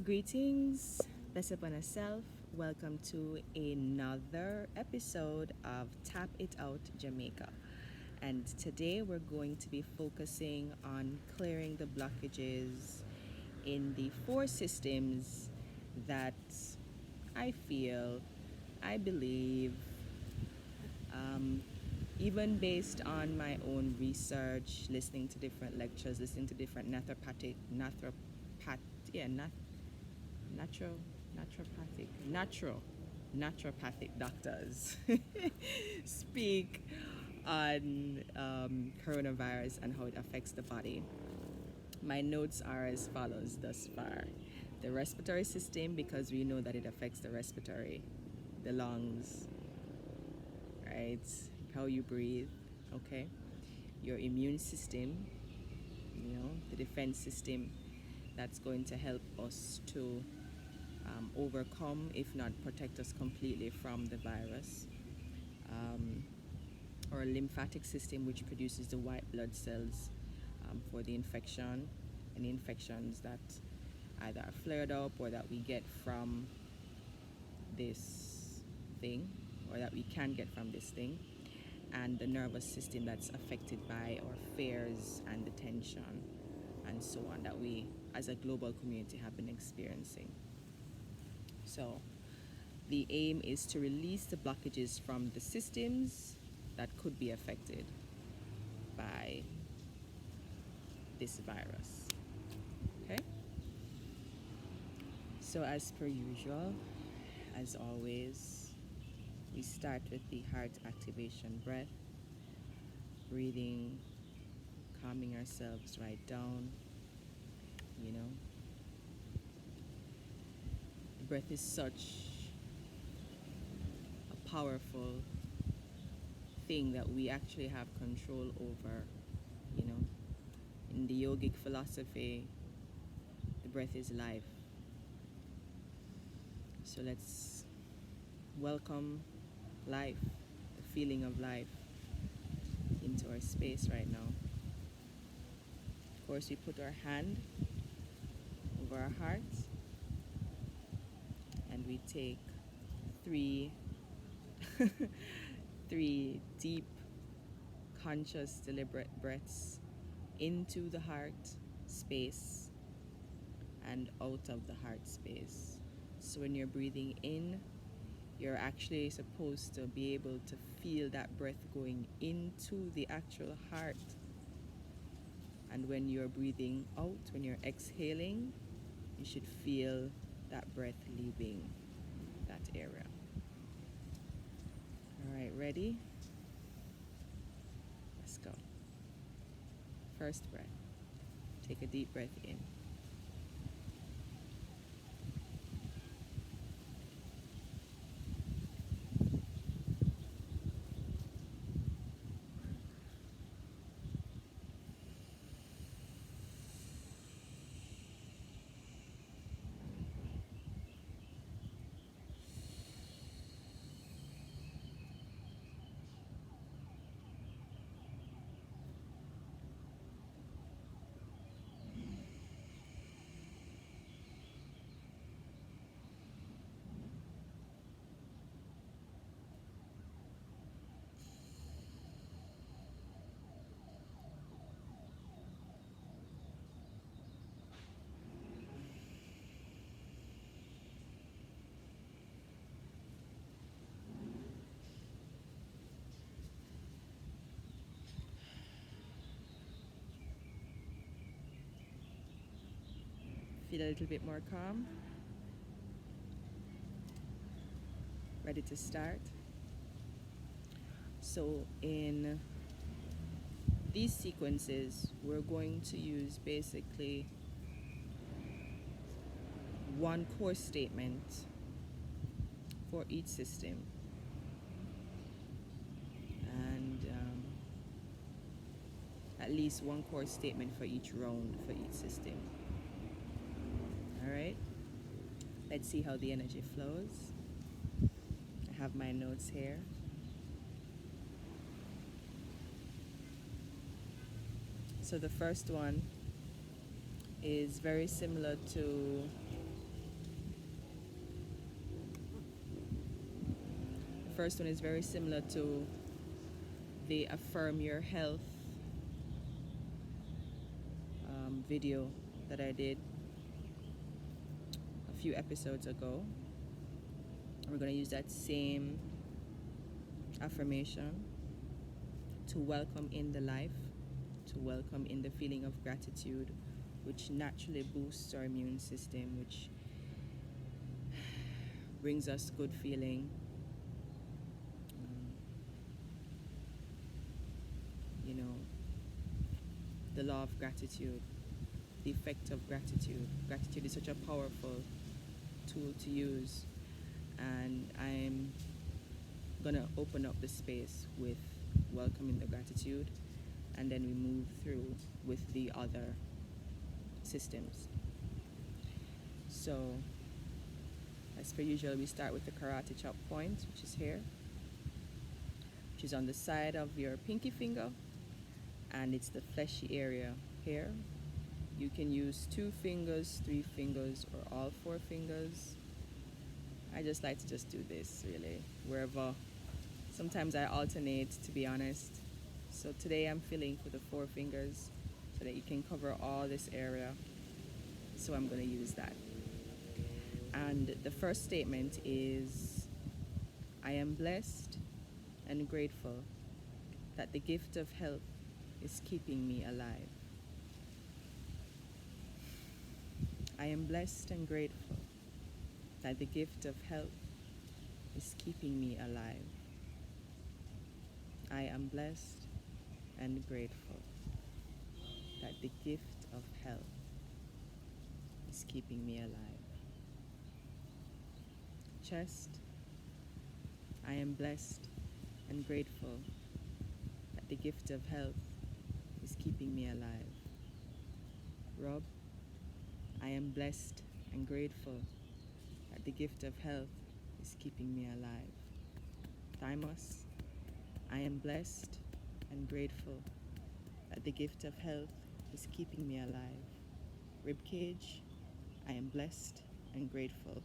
Greetings, blessed upon yourself. Welcome to another episode of Tap It Out Jamaica. And today we're going to be focusing on clearing the blockages in the four systems that I feel, I believe, um, even based on my own research, listening to different lectures, listening to different natural naturopathic doctors speak on coronavirus and how it affects the body. My notes are as follows thus far: the respiratory system, because we know that it affects the respiratory, the lungs, right? How you breathe, okay? Your immune system, the defense system, that's going to help us to overcome, if not protect us completely from the virus. Our lymphatic system, which produces the white blood cells for the infection, and infections that either are flared up or that we get from this thing, or that we can get from this thing. And the nervous system, that's affected by our fears and the tension and so on that we as a global community have been experiencing. So the aim is to release the blockages from the systems that could be affected by this virus. Okay? So as per usual, as always, we start with the heart activation breath, breathing, calming ourselves right down. The breath is such a powerful thing that we actually have control over. In the yogic philosophy, the breath is life. So let's welcome life, the feeling of life, into our space right now. Of course, we put our hand over our heart and we take three deep, conscious, deliberate breaths into the heart space and out of the heart space. So when you're breathing in, you're actually supposed to be able to feel that breath going into the actual heart. And when you're breathing out, when you're exhaling, you should feel that breath leaving that area. All right, ready? Let's go. First breath. Take a deep breath in. Feel a little bit more calm. Ready to start? So in these sequences, we're going to use basically one core statement for each system, and at least one core statement for each round for each system. All right, let's see how the energy flows. I have my notes here. So the first one is very similar to first one is very similar to the Affirm Your Health video that I did a few episodes ago. We're going to use that same affirmation to welcome in the life, to welcome in the feeling of gratitude, which naturally boosts our immune system, which brings us good feeling. You know, the law of gratitude, the effect of gratitude. Gratitude is such a powerful tool to use, and I'm gonna open up the space with welcoming the gratitude, and then we move through with the other systems. So, as per usual, we start with the karate chop point, which is here, which is on the side of your pinky finger, and it's the fleshy area here. You can use 2 fingers, 3 fingers, or all 4 fingers. I just like to just do this, really, wherever. Sometimes I alternate, to be honest. So today I'm feeling for the 4 fingers so that you can cover all this area. So I'm going to use that. And the first statement is, I am blessed and grateful that the gift of health is keeping me alive. I am blessed and grateful that the gift of health is keeping me alive. I am blessed and grateful that the gift of health is keeping me alive. Chest, I am blessed and grateful that the gift of health is keeping me alive. Rub, I am blessed and grateful that the gift of health is keeping me alive. Thymus, I am blessed and grateful that the gift of health is keeping me alive. Ribcage, I am blessed and grateful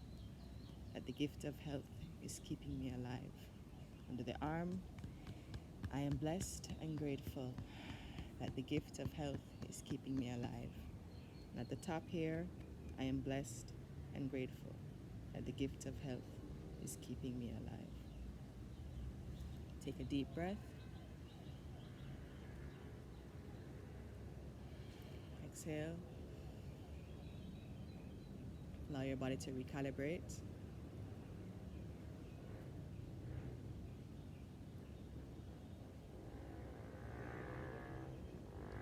that the gift of health is keeping me alive. Under the arm, I am blessed and grateful that the gift of health is keeping me alive. And at the top here, I am blessed and grateful that the gift of health is keeping me alive. Take a deep breath. Exhale. Allow your body to recalibrate.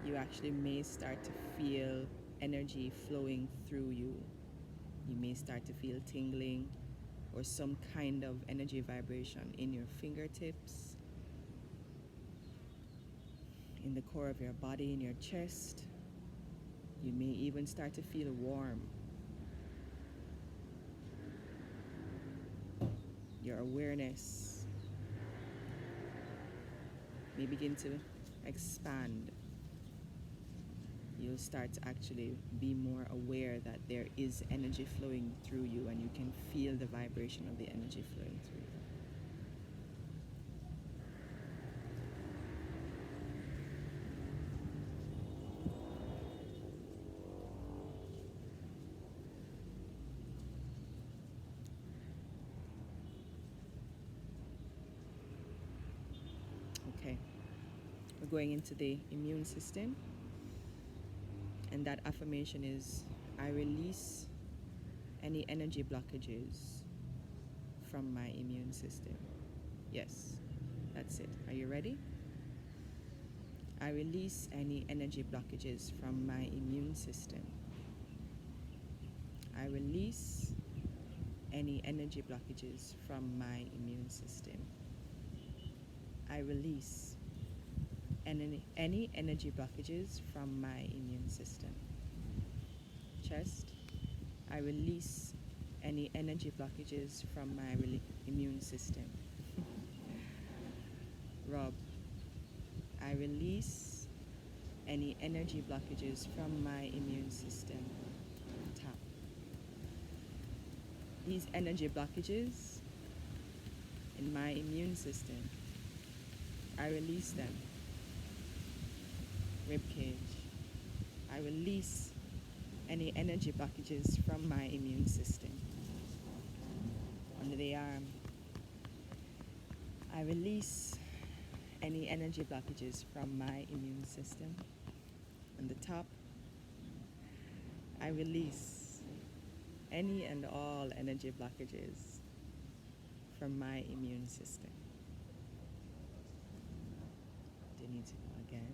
You actually may start to feel energy flowing through you. You may start to feel tingling or some kind of energy vibration in your fingertips, in the core of your body, in your chest. You may even start to feel warm. Your awareness may begin to expand. You'll start to actually be more aware that there is energy flowing through you, and you can feel the vibration of the energy flowing through you. Okay, we're going into the immune system. And that affirmation is, I release any energy blockages from my immune system. Yes, that's it. Are you ready? I release any energy blockages from my immune system. I release any energy blockages from my immune system. I release any energy blockages from my immune system. Chest, I release any energy blockages from my immune system. Rob, I release any energy blockages from my immune system. Tap. These energy blockages in my immune system. I release them. Rib cage. I release any energy blockages from my immune system. Under the arm, I release any energy blockages from my immune system. On the top, I release any and all energy blockages from my immune system. Do you need to go again?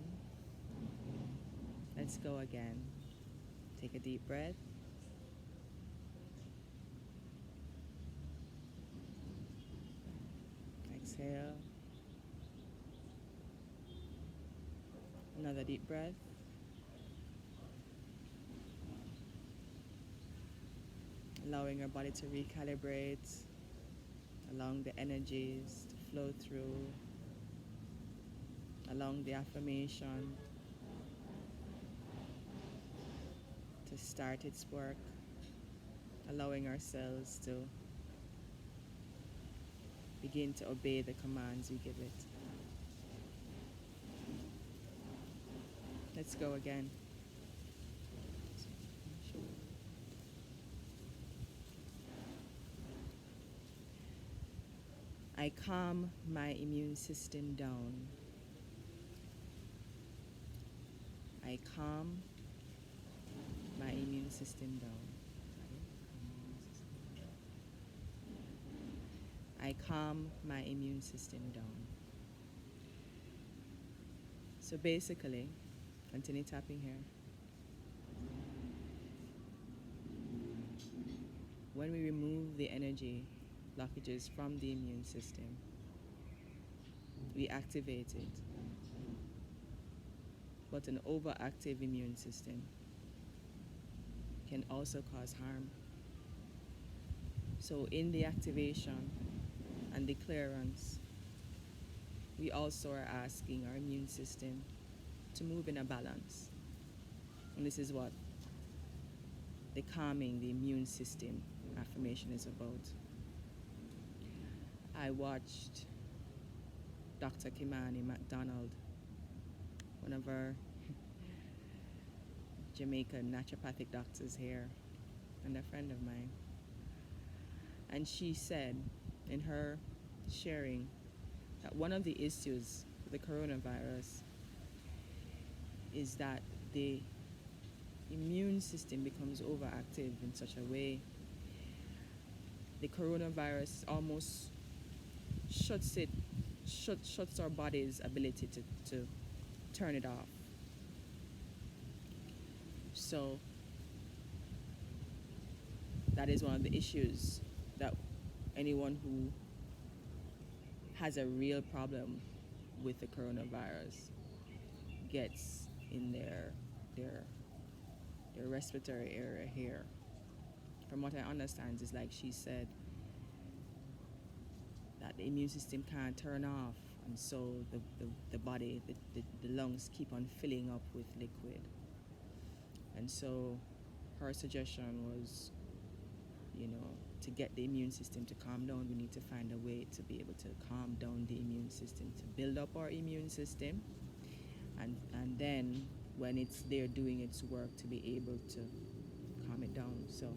Let's go again. Take a deep breath. Exhale. Another deep breath. Allowing our body to recalibrate, allowing the energies to flow through, allowing the affirmation to start its work, allowing ourselves to begin to obey the commands we give it. Let's go again. I calm my immune system down. I calm my immune system down. I calm my immune system down. So basically, continue tapping here. When we remove the energy blockages from the immune system, we activate it. But an overactive immune system can also cause harm. So in the activation and the clearance, we also are asking our immune system to move in a balance. And this is what the calming the immune system affirmation is about. I watched Dr. Kimani MacDonald, one of our Jamaican naturopathic doctors here, and a friend of mine. And she said in her sharing that one of the issues with the coronavirus is that the immune system becomes overactive in such a way. The coronavirus almost shuts our body's ability to turn it off. So that is one of the issues that anyone who has a real problem with the coronavirus gets in their respiratory area here. From what I understand, is like she said, that the immune system can't turn off, and so the body, the lungs keep on filling up with liquid. And so her suggestion was, to get the immune system to calm down, we need to find a way to be able to calm down the immune system, to build up our immune system, and then when it's there doing its work, to be able to calm it down. So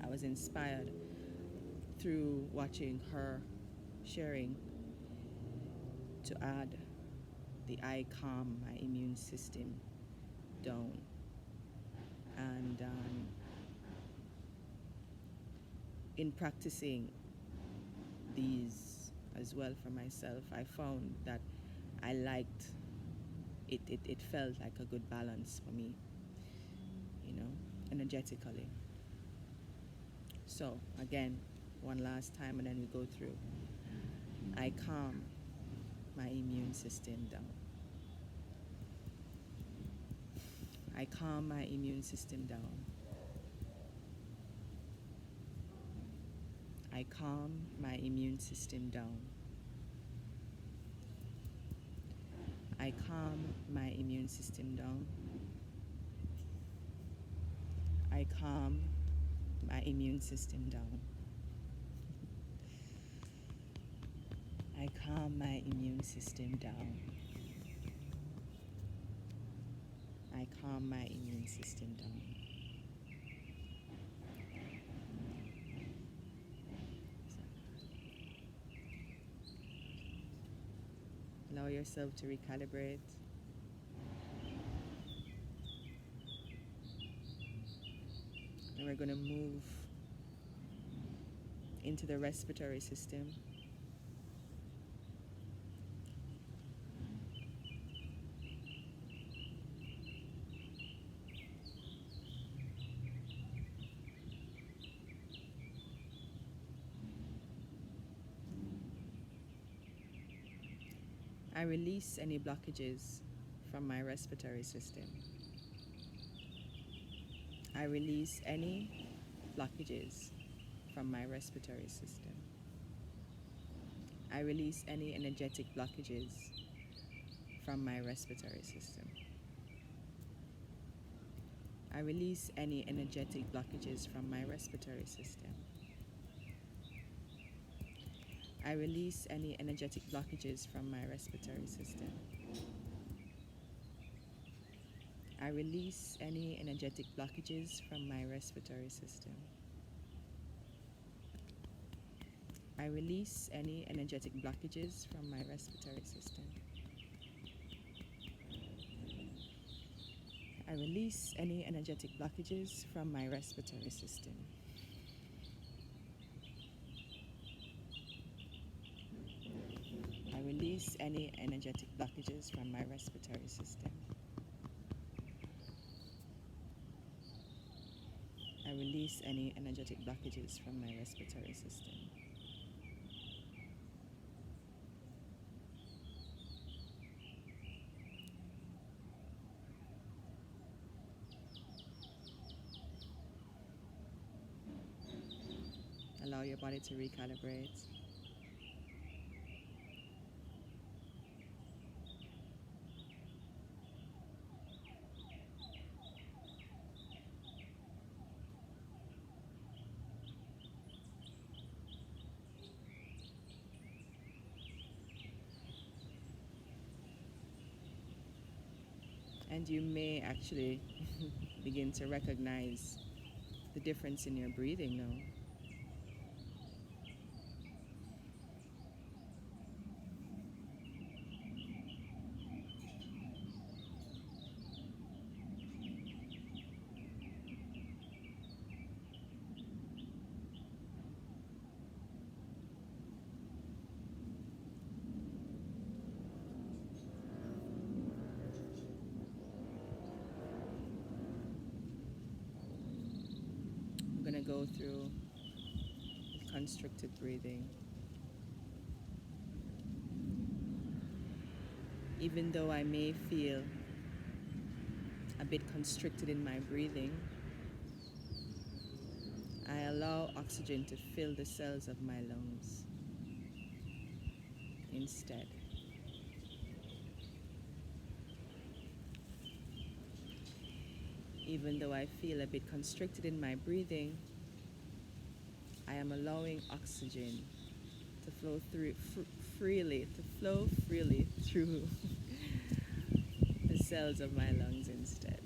I was inspired through watching her sharing to add the I calm my immune system down. And in practicing these as well for myself, I found that I liked it. It felt like a good balance for me, energetically. So again, one last time, and then we go through. I calm my immune system down. I calm my immune system down. I calm my immune system down. I calm my immune system down. I calm my immune system down. I calm my immune system down. I calm my immune system down. Allow yourself to recalibrate. And we're going to move into the respiratory system. I release any blockages from my respiratory system. I release any blockages from my respiratory system. I release any energetic blockages from my respiratory system. I release any energetic blockages from my respiratory system. I release any energetic blockages from my respiratory system. I release any energetic blockages from my respiratory system. I release any energetic blockages from my respiratory system. I release any energetic blockages from my respiratory system. I release any energetic blockages from my respiratory system. I release any energetic blockages from my respiratory system. Allow your body to recalibrate. And you may actually begin to recognize the difference in your breathing now. I'm going to go through constricted breathing. Even though I may feel a bit constricted in my breathing, I allow oxygen to fill the cells of my lungs instead. Even though I feel a bit constricted in my breathing, I am allowing oxygen to flow freely through the cells of my lungs instead.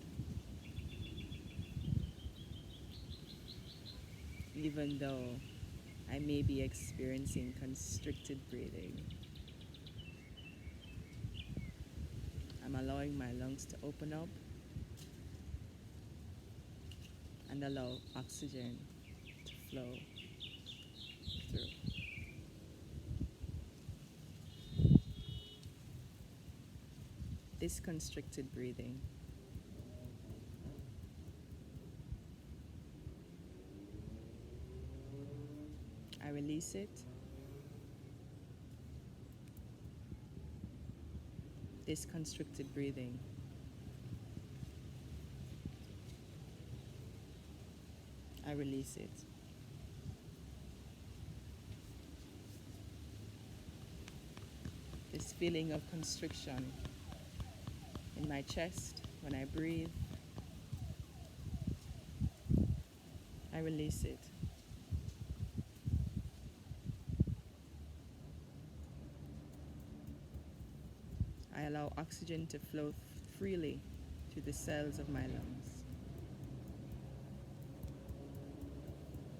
Even though I may be experiencing constricted breathing, I'm allowing my lungs to open up and allow oxygen to flow through. This constricted breathing I release it. This constricted breathing I release it. This feeling of constriction in my chest when I breathe, I release it. allow oxygen to flow freely through the cells of my lungs.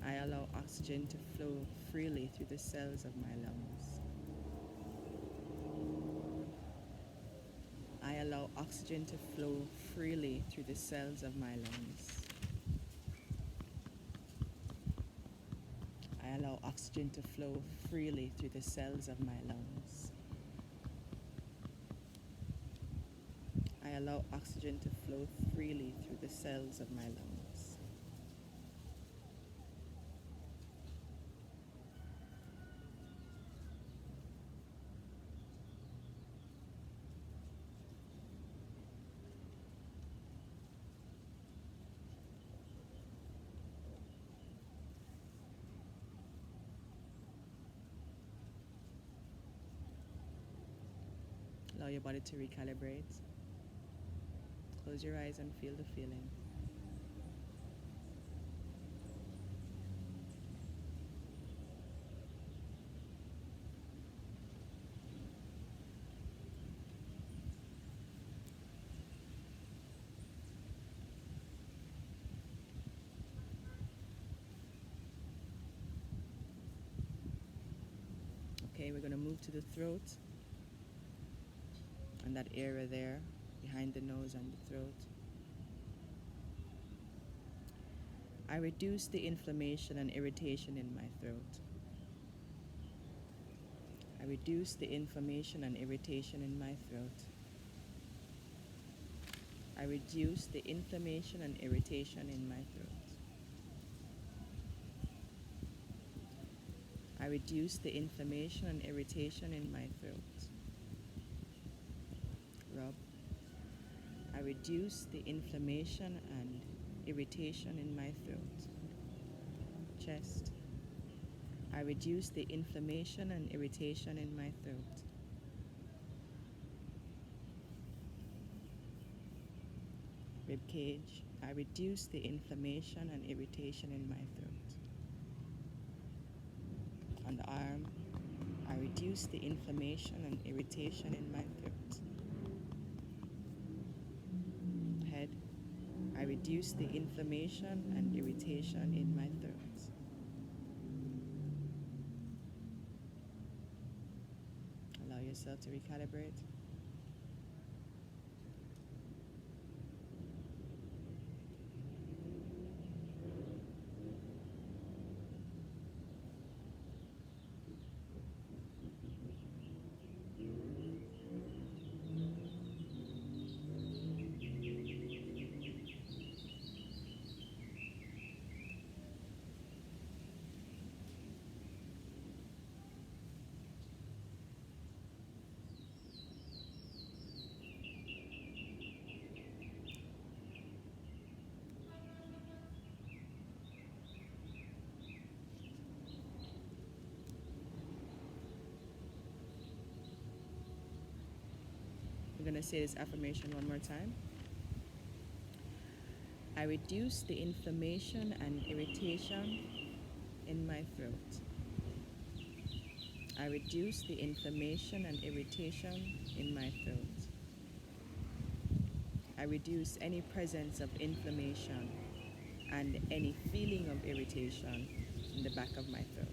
I allow oxygen to flow freely through the cells of my lungs. I allow oxygen to flow freely through the cells of my lungs. I allow oxygen to flow freely through the cells of my lungs. I allow oxygen to flow freely through the cells of my lungs. Allow your body to recalibrate. Close your eyes and feel the feeling. Okay, we're going to move to the throat and that area there behind the nose and the throat. I reduce the inflammation and irritation in my throat. I reduce the inflammation and irritation in my throat. I reduce the inflammation and irritation in my throat. I reduce the inflammation and irritation in my throat. Rub. I reduce the inflammation and irritation in my throat. Chest. I reduce the inflammation and irritation in my throat. Rib cage. I reduce the inflammation and irritation in my throat. On the arm, I reduce the inflammation and irritation in my throat. Head, I reduce the inflammation and irritation in my throat. Allow yourself to recalibrate. I'm going to say this affirmation one more time. I reduce the inflammation and irritation in my throat. I reduce the inflammation and irritation in my throat. I reduce any presence of inflammation and any feeling of irritation in the back of my throat.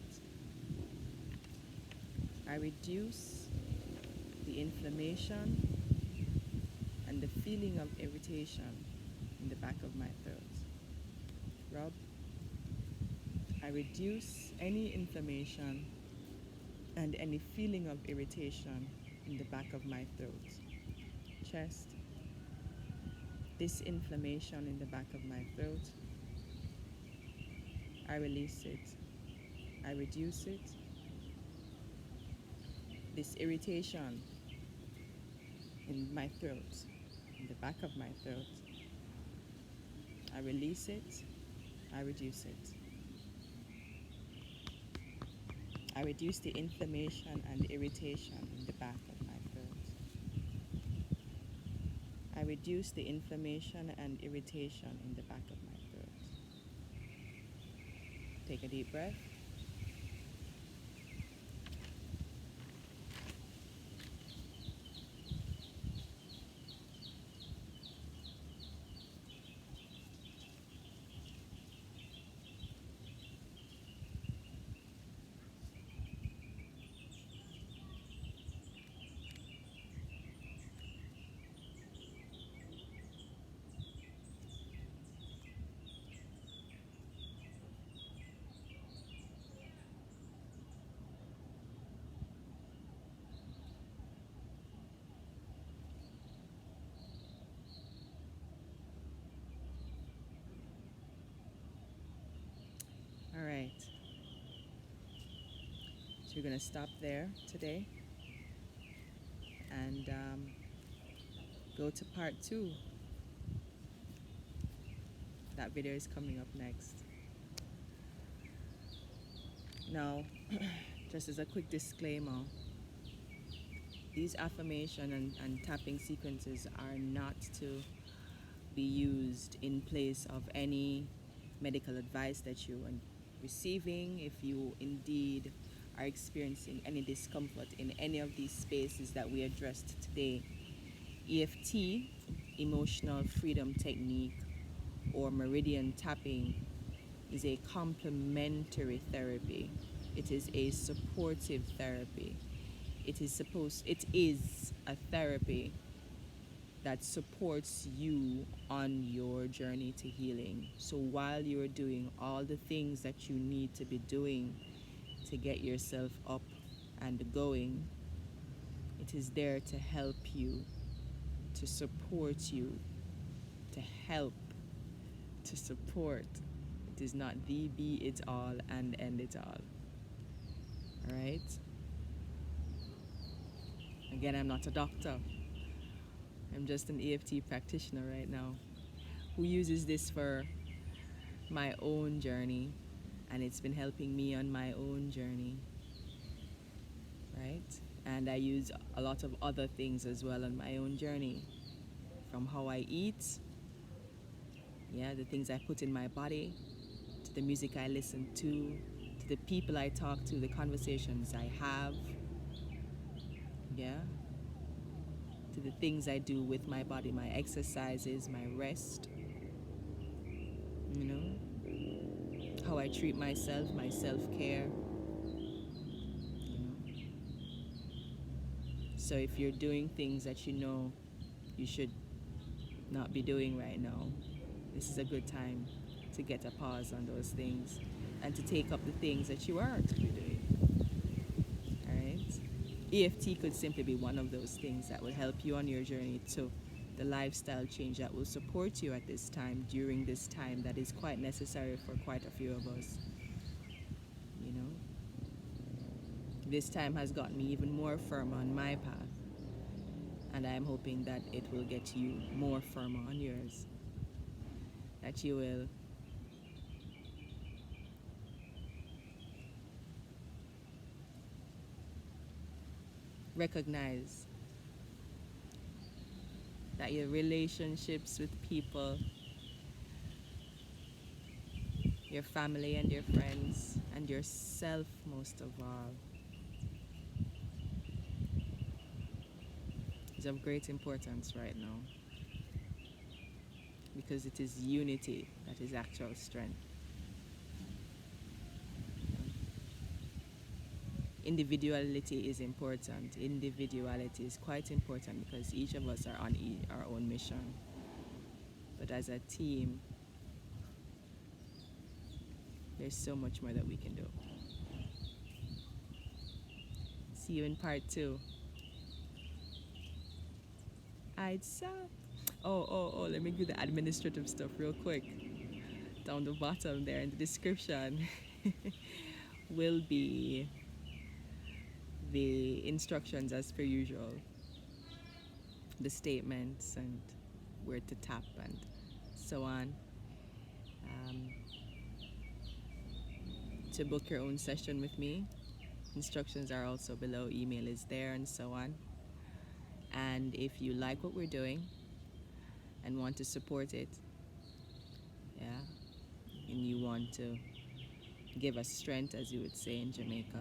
I reduce the inflammation and the feeling of irritation in the back of my throat. Rub. I reduce any inflammation and any feeling of irritation in the back of my throat. Chest. This inflammation in the back of my throat, I release it. I reduce it. This irritation in my throat, in the back of my throat, I release it. I reduce it. I reduce the inflammation and irritation in the back of my throat. I reduce the inflammation and irritation in the back of my throat. Take a deep breath. So we're going to stop there today and go to part 2. That video is coming up next. Now, just as a quick disclaimer, these affirmation and tapping sequences are not to be used in place of any medical advice that you are receiving. If you indeed are experiencing any discomfort in any of these spaces that we addressed today, EFT, Emotional Freedom Technique, or meridian tapping is a complementary therapy. It is a supportive therapy. It is a therapy that supports you on your journey to healing. So while you're doing all the things that you need to be doing to get yourself up and going, it is there to help you, to support you, to help, to support. It is not the be it all and end it all. All right? Again, I'm not a doctor. I'm just an EFT practitioner right now who uses this for my own journey, and it's been helping me on my own journey, right? And I use a lot of other things as well on my own journey, from how I eat, the things I put in my body, to the music I listen to the people I talk to, the conversations I have, to the things I do with my body, my exercises, my rest, how I treat myself, my self-care, So if you're doing things that you know you should not be doing right now, this is a good time to get a pause on those things and to take up the things that you are to be doing. All right? EFT could simply be one of those things that will help you on your journey to the lifestyle change that will support you at this time, during this time that is quite necessary for quite a few of us. You know? This time has gotten me even more firm on my path, and I'm hoping that it will get you more firm on yours. That you will recognize that your relationships with people, your family and your friends, and yourself most of all, is of great importance right now, because it is unity that is actual strength. Individuality is important. Individuality is quite important because each of us are on our own mission. But as a team, there's so much more that we can do. See you in part 2. Let me do the administrative stuff real quick. Down the bottom there in the description will be the instructions as per usual, the statements and where to tap and so on. To book your own session with me, instructions are also below, email is there, and so on. And if you like what we're doing and want to support it, and you want to give us strength, as you would say in Jamaica,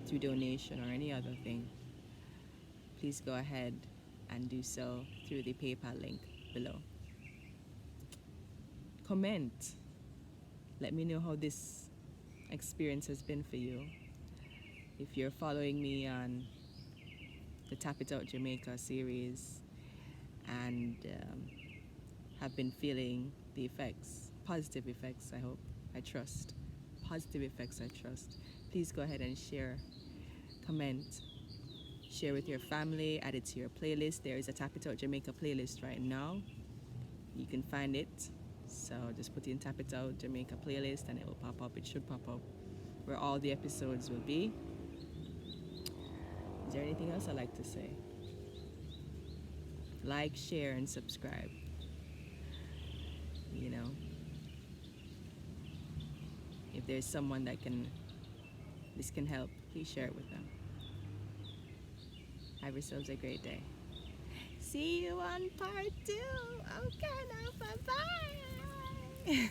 through donation or any other thing, please go ahead and do so through the PayPal link below. Comment. Let me know how this experience has been for you. If you're following me on the Tap It Out Jamaica series and have been feeling the effects, positive effects, I hope, I trust, positive effects, I trust, please go ahead and share, comment, share with your family, add it to your playlist. There is a Tap It Out Jamaica playlist right now. You can find it. So just put in Tap It Out Jamaica playlist and it will pop up. It should pop up where all the episodes will be. there anything else I'd like to say? Like, share, and subscribe. You know, if there's someone that this can help, please share it with them. Have yourselves a great day. See you on part 2. Okay, now bye-bye.